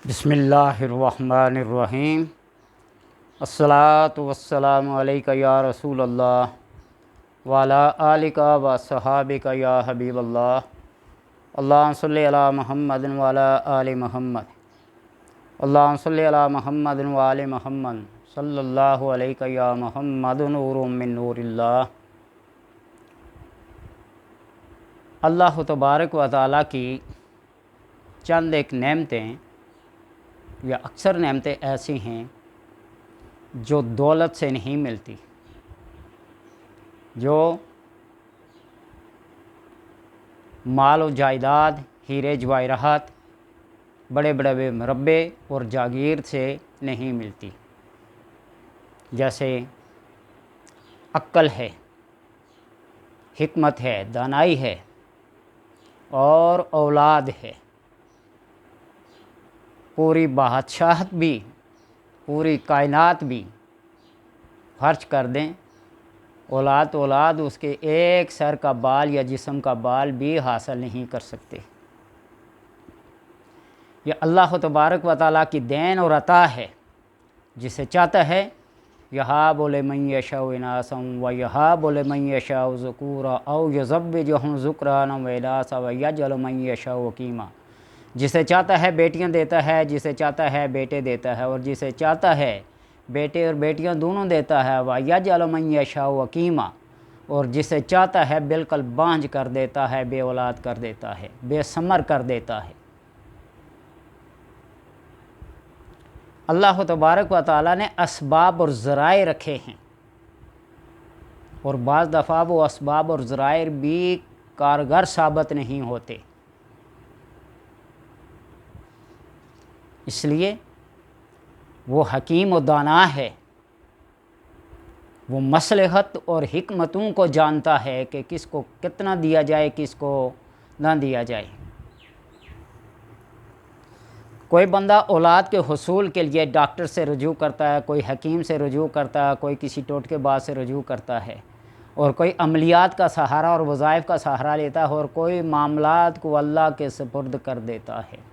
بسم اللہ الرحمن الرحیم۔ الصلاۃ والسلام علیک یا رسول اللہ وعلی آلک و صحابک یا حبیب اللہ۔ اللہم صلی علی محمد وعلی آل محمد، اللہم صلی علی محمد وعلی محمد، صلی اللہ علیک یا محمد نور من نور اللہ۔ اللہ تبارک و تعالیٰ کی چند ایک نعمتیں یا اکثر نعمتیں ایسی ہیں جو دولت سے نہیں ملتی، جو مال و جائیداد، ہیرے جواہرات، بڑے بڑے مربے اور جاگیر سے نہیں ملتی، جیسے عقل ہے، حکمت ہے، دانائی ہے اور اولاد ہے۔ پوری بادشاہت بھی، پوری کائنات بھی خرچ کر دیں، اولاد اس کے ایک سر کا بال یا جسم کا بال بھی حاصل نہیں کر سکتے۔ یہ اللہ تبارک و تعالیٰ کی دین اور عطا ہے، جسے چاہتا ہے یہاب لمن یشاء اناثا ویہاب لمن یشاء ذکورا او یزوجہم ذکرانا واناثا ویجعل من یشاء عقیما۔ جسے چاہتا ہے بیٹیاں دیتا ہے، جسے چاہتا ہے بیٹے دیتا ہے، اور جسے چاہتا ہے بیٹے اور بیٹیاں دونوں دیتا ہے۔ وَيَجْعَلُ مَن يَشَاءُ عَقِيمًا، اور جسے چاہتا ہے بالکل بانجھ کر دیتا ہے، بے اولاد کر دیتا ہے، بے ثمر کر دیتا ہے۔ اللہ تبارک و تعالیٰ نے اسباب اور ذرائع رکھے ہیں، اور بعض دفعہ وہ اسباب اور ذرائع بھی کارگر ثابت نہیں ہوتے، اس لیے وہ حکیم و دانا ہے۔ وہ مصلحت اور حکمتوں کو جانتا ہے کہ کس کو کتنا دیا جائے، کس کو نہ دیا جائے۔ کوئی بندہ اولاد کے حصول کے لیے ڈاکٹر سے رجوع کرتا ہے، کوئی حکیم سے رجوع کرتا ہے، کوئی کسی ٹوٹکے باز سے رجوع کرتا ہے، اور کوئی عملیات کا سہارا اور وظائف کا سہارا لیتا ہے، اور کوئی معاملات کو اللہ کے سپرد کر دیتا ہے۔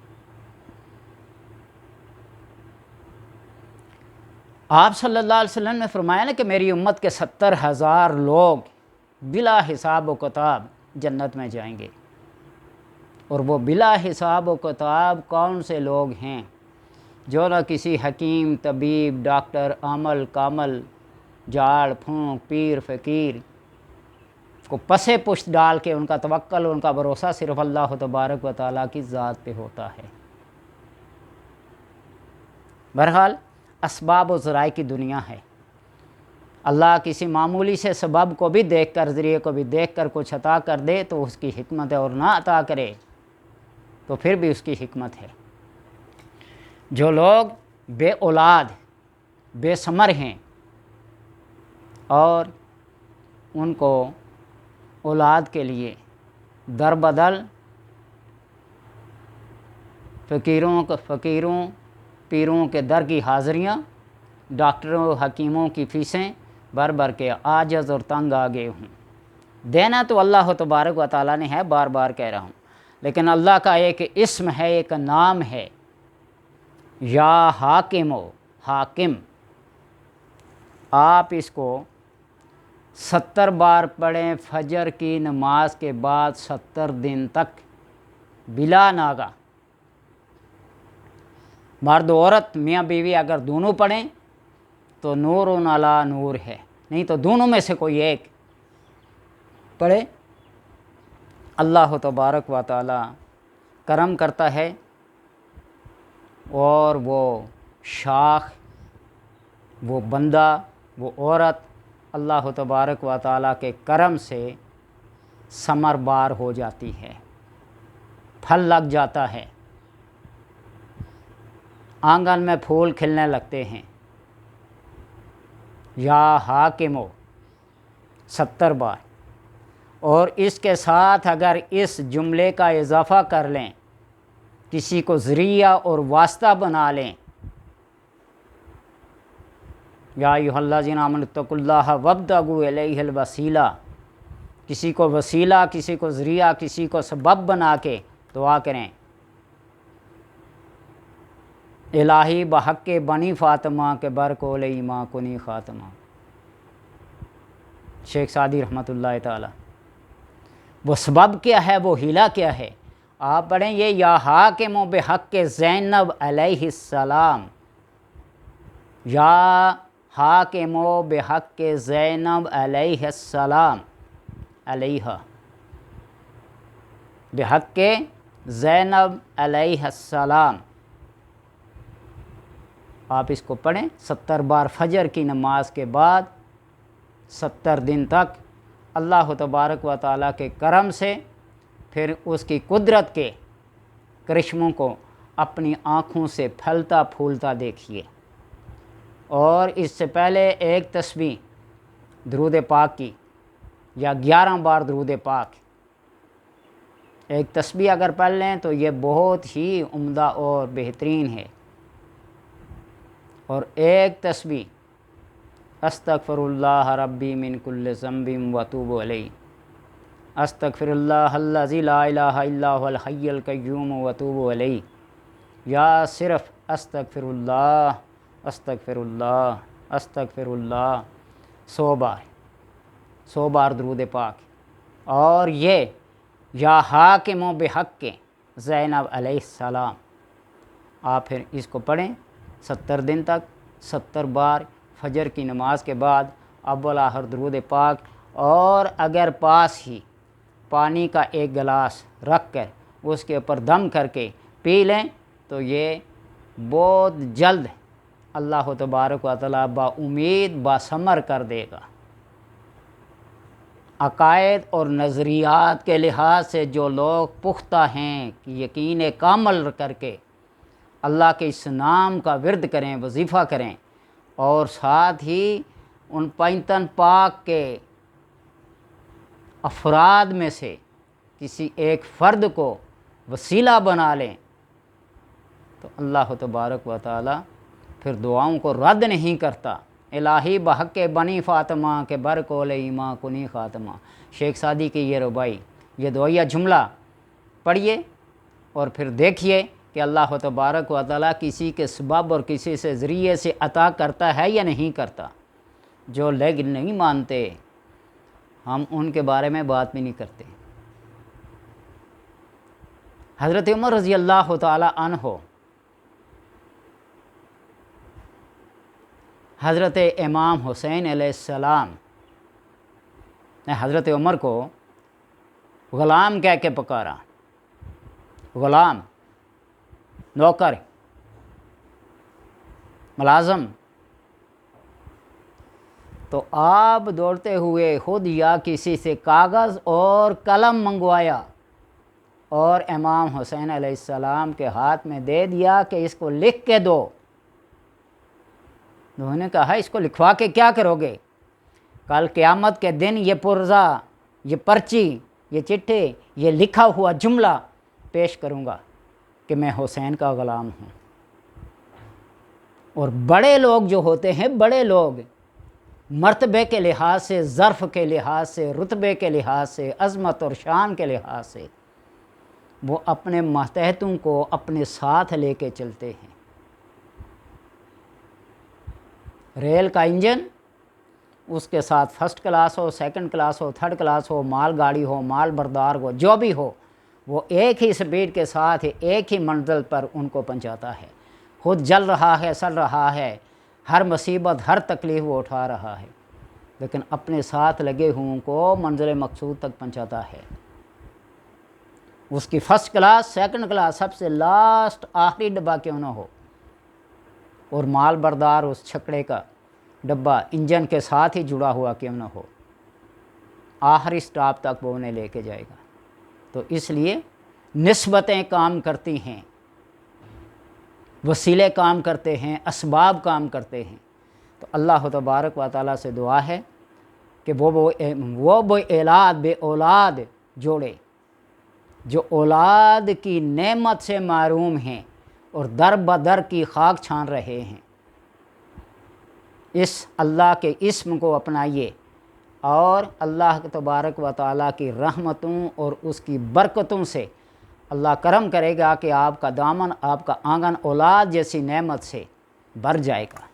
آپ صلی اللہ علیہ وسلم نے فرمایا نا کہ میری امت کے 70,000 لوگ بلا حساب و کتاب جنت میں جائیں گے، اور وہ بلا حساب و کتاب کون سے لوگ ہیں؟ جو نہ کسی حکیم، طبیب، ڈاکٹر، عامل، کامل، جاڑ، پھونک، پیر، فقیر کو پسے پشت ڈال کے ان کا توکل، ان کا بھروسہ صرف اللہ تبارک و تعالیٰ کی ذات پہ ہوتا ہے۔ بہرحال اسباب و ذرائع کی دنیا ہے۔ اللہ کسی معمولی سے سبب کو بھی دیکھ کر، ذریعے کو بھی دیکھ کر کچھ عطا کر دے تو اس کی حکمت ہے، اور نہ عطا کرے تو پھر بھی اس کی حکمت ہے۔ جو لوگ بے اولاد، بے ثمر ہیں، اور ان کو اولاد کے لیے در بدل فقیروں پیروں کے در کی حاضریاں، ڈاکٹروں حکیموں کی فیسیں بھر کے عاجز اور تنگ آ گئے ہوں۔ دینا تو اللہ تبارک و تعالیٰ نے ہے، بار بار کہہ رہا ہوں، لیکن اللہ کا ایک اسم ہے، ایک نام ہے، یا حاکم و حاکم۔ آپ اس کو 70 بار پڑھیں فجر کی نماز کے بعد 70 دن تک بلا ناغہ۔ مرد و عورت، میاں بیوی اگر دونوں پڑھیں تو نور علی نور ہے، نہیں تو دونوں میں سے کوئی ایک پڑھے۔ اللہ تبارک و تعالی کرم کرتا ہے، اور وہ شاخ، وہ بندہ، وہ عورت اللہ تبارک و تعالی کے کرم سے ثمر بار ہو جاتی ہے، پھل لگ جاتا ہے، آنگن میں پھول کھلنے لگتے ہیں۔ یا حاکمو 70 بار، اور اس کے ساتھ اگر اس جملے کا اضافہ کر لیں، کسی کو ذریعہ اور واسطہ بنا لیں، یا ایھا الذین آمنوا اتقوا اللہ وابتغوا الیہ الوسیلہ، کسی کو وسیلہ، کسی کو ذریعہ، کسی کو سبب بنا کے دعا کریں، الہی بحق بنی فاطمہ کے برکول ایماں کنی خاتمہ۔ شیخ سعدی رحمۃ اللہ تعالی۔ وہ سبب کیا ہے، وہ ہیلا کیا ہے؟ آپ پڑھیں یہ یا حاکم بحق زینب علیہ السلام، یا حاکم بحق زینب علیہ السلام، علیہ بحق زینب علیہ السلام۔ آپ اس کو پڑھیں 70 بار فجر کی نماز کے بعد 70 دن تک اللہ تبارک و تعالیٰ کے کرم سے، پھر اس کی قدرت کے کرشموں کو اپنی آنکھوں سے پھلتا پھولتا دیکھیے۔ اور اس سے پہلے ایک تسبیح درود پاک کی، یا 11 بار درود پاک، ایک تسبیح اگر پڑھ لیں تو یہ بہت ہی عمدہ اور بہترین ہے۔ اور ایک تسبیح استغفر اللہ ربی من کل ذنب واتوب الیہ، استغفر اللہ الذی لا الہ الا هو الحی القیوم واتوب الیہ، یا صرف استغفر اللہ استغفر اللہ استغفر اللہ 100 بار درود پاک۔ اور یہ یا حاکم بحق زینب علیہ السلام، آپ پھر اس کو پڑھیں 70 دن تک 70 بار فجر کی نماز کے بعد اول آخر درود پاک۔ اور اگر پاس ہی پانی کا ایک گلاس رکھ کر اس کے اوپر دم کر کے پی لیں تو یہ بہت جلد اللہ تبارک و تعالیٰ با امید با ثمر کر دے گا۔ عقائد اور نظریات کے لحاظ سے جو لوگ پختہ ہیں کہ یقین کامل کر کے اللہ کے اس نام کا ورد کریں، وظیفہ کریں، اور ساتھ ہی ان 55 پاک کے افراد میں سے کسی ایک فرد کو وسیلہ بنا لیں تو اللہ تبارک و تعالی پھر دعاؤں کو رد نہیں کرتا۔ الہی بحق بنی فاطمہ کے برکول ایماں کنی خاتمہ، شیخ سعدی کی یہ ربائی، یہ دعائیہ جملہ پڑھیے اور پھر دیکھیے کہ اللہ تبارک و تعالیٰ کسی کے سبب اور کسی سے ذریعے سے عطا کرتا ہے یا نہیں کرتا۔ جو لوگ نہیں مانتے ہم ان کے بارے میں بات بھی نہیں کرتے۔ حضرت عمر رضی اللہ تعالیٰ عنہ حضرت امام حسین علیہ السلام نے حضرت عمر کو غلام کہہ کے پکارا، غلام، نوکر، ملازم۔ تو آپ دوڑتے ہوئے خود یا کسی سے کاغذ اور قلم منگوایا اور امام حسین علیہ السلام کے ہاتھ میں دے دیا کہ اس کو لکھ کے دو۔ انہوں نے کہا اس کو لکھوا کے کیا کرو گے؟ کل قیامت کے دن یہ پرزہ، یہ پرچی، یہ چٹھے، یہ لکھا ہوا جملہ پیش کروں گا کہ میں حسین کا غلام ہوں۔ اور بڑے لوگ جو ہوتے ہیں، بڑے لوگ مرتبے کے لحاظ سے، ظرف کے لحاظ سے، رتبے کے لحاظ سے، عظمت اور شان کے لحاظ سے، وہ اپنے ماتحتوں کو اپنے ساتھ لے کے چلتے ہیں۔ ریل کا انجن، اس کے ساتھ فرسٹ کلاس ہو، سیکنڈ کلاس ہو، تھرڈ کلاس ہو، مال گاڑی ہو، مال بردار ہو، جو بھی ہو، وہ ایک ہی سپیڈ کے ساتھ ایک ہی منزل پر ان کو پہنچاتا ہے۔ خود جل رہا ہے، سڑ رہا ہے، ہر مصیبت، ہر تکلیف وہ اٹھا رہا ہے، لیکن اپنے ساتھ لگے ہوں کو منزل مقصود تک پہنچاتا ہے۔ اس کی فرسٹ کلاس، سیکنڈ کلاس، سب سے لاسٹ آخری ڈبہ کیوں نہ ہو، اور مال بردار اس چھکڑے کا ڈبہ انجن کے ساتھ ہی جڑا ہوا کیوں نہ ہو، آخری سٹاپ تک وہ انہیں لے کے جائے گا۔ تو اس لیے نسبتیں کام کرتی ہیں، وسیلے کام کرتے ہیں، اسباب کام کرتے ہیں۔ تو اللہ تبارک و تعالیٰ سے دعا ہے کہ وہ بے اولاد جوڑے جو اولاد کی نعمت سے محروم ہیں اور در بدر کی خاک چھان رہے ہیں۔ اس اللہ کے اسم کو اپنائیے اور اللہ تبارک و تعالیٰ کی رحمتوں اور اس کی برکتوں سے اللہ کرم کرے گا کہ آپ کا دامن، آپ کا آنگن اولاد جیسی نعمت سے بھر جائے گا۔